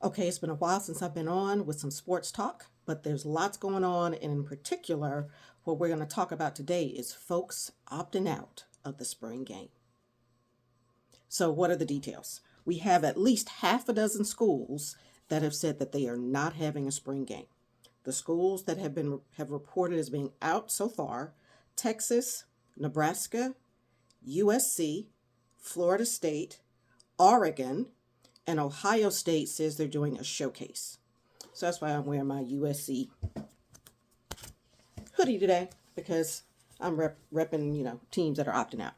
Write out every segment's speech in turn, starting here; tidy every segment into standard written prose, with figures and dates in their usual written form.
Okay, it's been a while since I've been on with some sports talk, but there's lots going on, and in particular, what we're going to talk about today is folks opting out of the spring game. So, what are the details? We have at least half a dozen schools that have said that they are not having a spring game. The schools that have reported as being out so far: Texas, Nebraska, USC, Florida State, Oregon, and Ohio State says they're doing a showcase. So that's why I'm wearing my USC hoodie today, because I'm repping, teams that are opting out.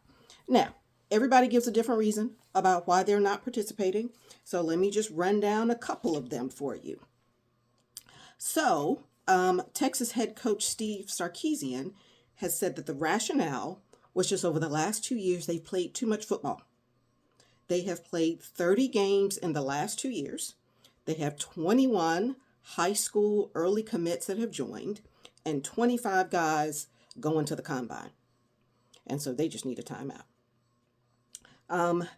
Now, everybody gives a different reason about why they're not participating. So let me just run down a couple of them for you. So, Texas head coach Steve Sarkisian has said that the rationale was just over the last 2 years they've played too much football. They have played 30 games in the last 2 years. They have 21 high school early commits that have joined and 25 guys going to the combine. And so they just need a timeout.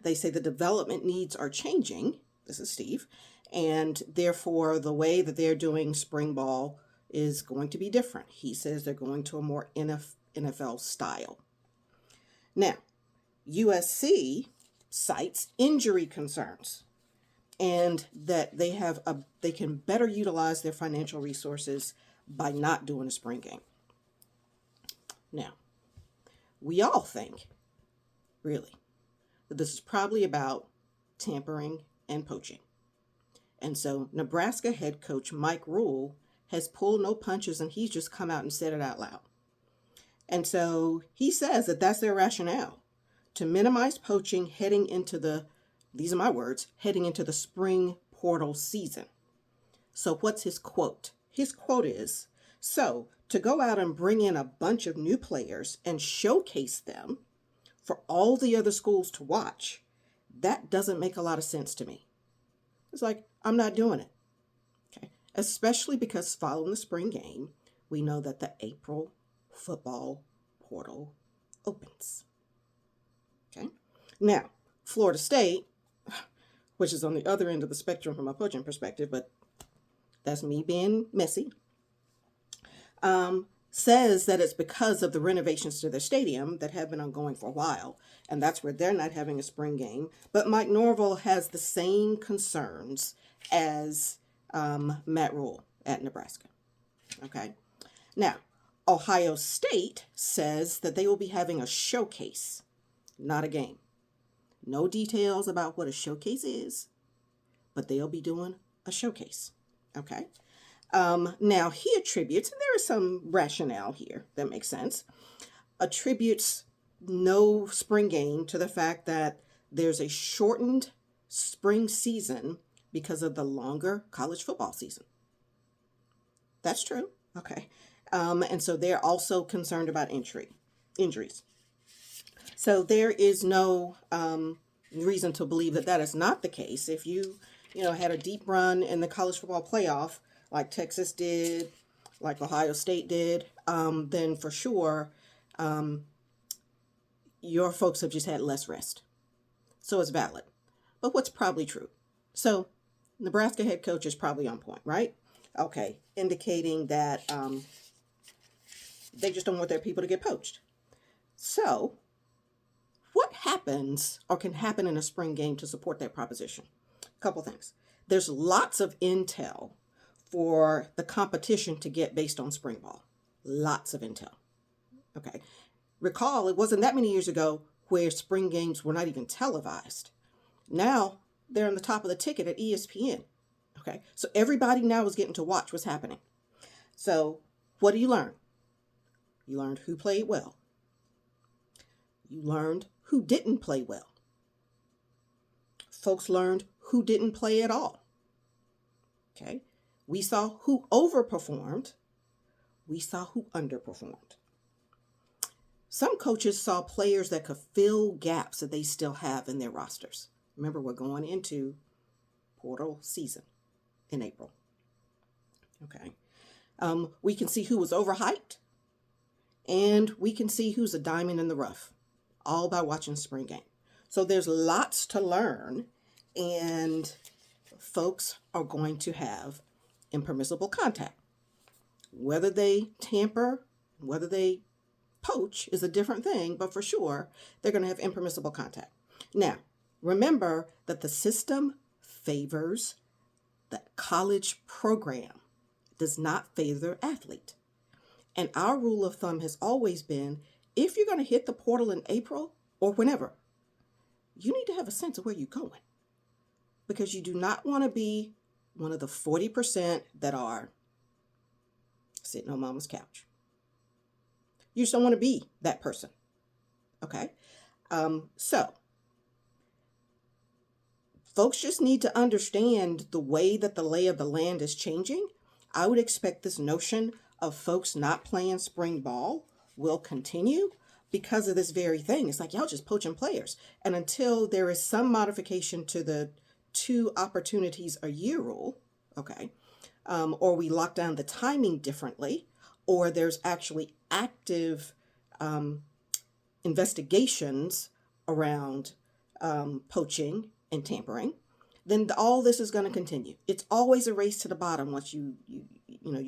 They say the development needs are changing. This is Steve. And therefore, the way that they're doing spring ball is going to be different. He says they're going to a more NFL style. Now, USC cites injury concerns and that they can better utilize their financial resources by not doing a spring game. Now, we all think, really, that this is probably about tampering and poaching. And so Nebraska head coach Mike Rule has pulled no punches, and he's just come out and said it out loud. And so he says that that's their rationale, to minimize poaching heading into these are my words, heading into the spring portal season. So what's his quote? His quote is, "So to go out and bring in a bunch of new players and showcase them for all the other schools to watch, that doesn't make a lot of sense to me." It's like, I'm not doing it. Okay. Especially because following the spring game, we know that the April football portal opens. Okay. Now, Florida State, which is on the other end of the spectrum from a poaching perspective, but that's me being messy, says that it's because of the renovations to their stadium that have been ongoing for a while, and that's where they're not having a spring game. But Mike Norvell has the same concerns as Matt Rule at Nebraska. Okay. Now, Ohio State says that they will be having a showcase, not a game. No details about what a showcase is, but they'll be doing a showcase. Okay. Now he attributes, and there is some rationale here that makes sense, attributes no spring game to the fact that there's a shortened spring season because of the longer college football season. That's true. Okay. And so they're also concerned about injuries. So there is no reason to believe that that is not the case. If you had a deep run in the college football playoff, like Texas did, like Ohio State did, then for sure your folks have just had less rest. So it's valid. But what's probably true? So Nebraska head coach is probably on point, right? Okay, indicating that they just don't want their people to get poached. So what happens or can happen in a spring game to support that proposition? A couple things. There's lots of intel for the competition to get based on spring ball. Lots of intel. Okay. Recall, it wasn't that many years ago where spring games were not even televised. Now they're on the top of the ticket at ESPN. Okay. So everybody now is getting to watch what's happening. So what do you learn? You learned who played well. You learned who didn't play well. Folks learned who didn't play at all. Okay. We saw who overperformed. We saw who underperformed. Some coaches saw players that could fill gaps that they still have in their rosters. Remember, we're going into portal season in April. Okay. We can see who was overhyped, and we can see who's a diamond in the rough, all by watching spring game. So there's lots to learn, and folks are going to have impermissible contact. Whether they tamper, whether they poach is a different thing, but for sure, they're going to have impermissible contact. Now, remember that the system favors the college program, does not favor the athlete. And our rule of thumb has always been, if you're going to hit the portal in April or whenever, you need to have a sense of where you're going. Because you do not want to be one of the 40% that are sitting on mama's couch. You just don't want to be that person. Okay? So, folks just need to understand the way that the lay of the land is changing. I would expect this notion of folks not playing spring ball will continue because of this very thing. It's like, y'all just poaching players. And until there is some modification to the 2 opportunities a year rule, okay, or we lock down the timing differently, or there's actually active investigations around poaching and tampering, then all this is going to continue. It's always a race to the bottom once you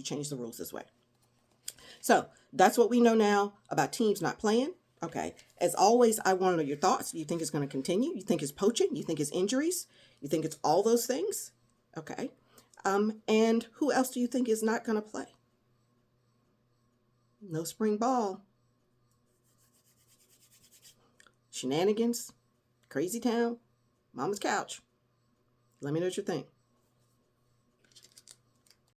change the rules this way. So that's what we know now about teams not playing. Okay. As always, I want to know your thoughts. Do you think it's going to continue? You think it's poaching? You think it's injuries? You think it's all those things? Okay. And who else do you think is not going to play? No spring ball. Shenanigans. Crazy town. Mama's couch. Let me know what you think.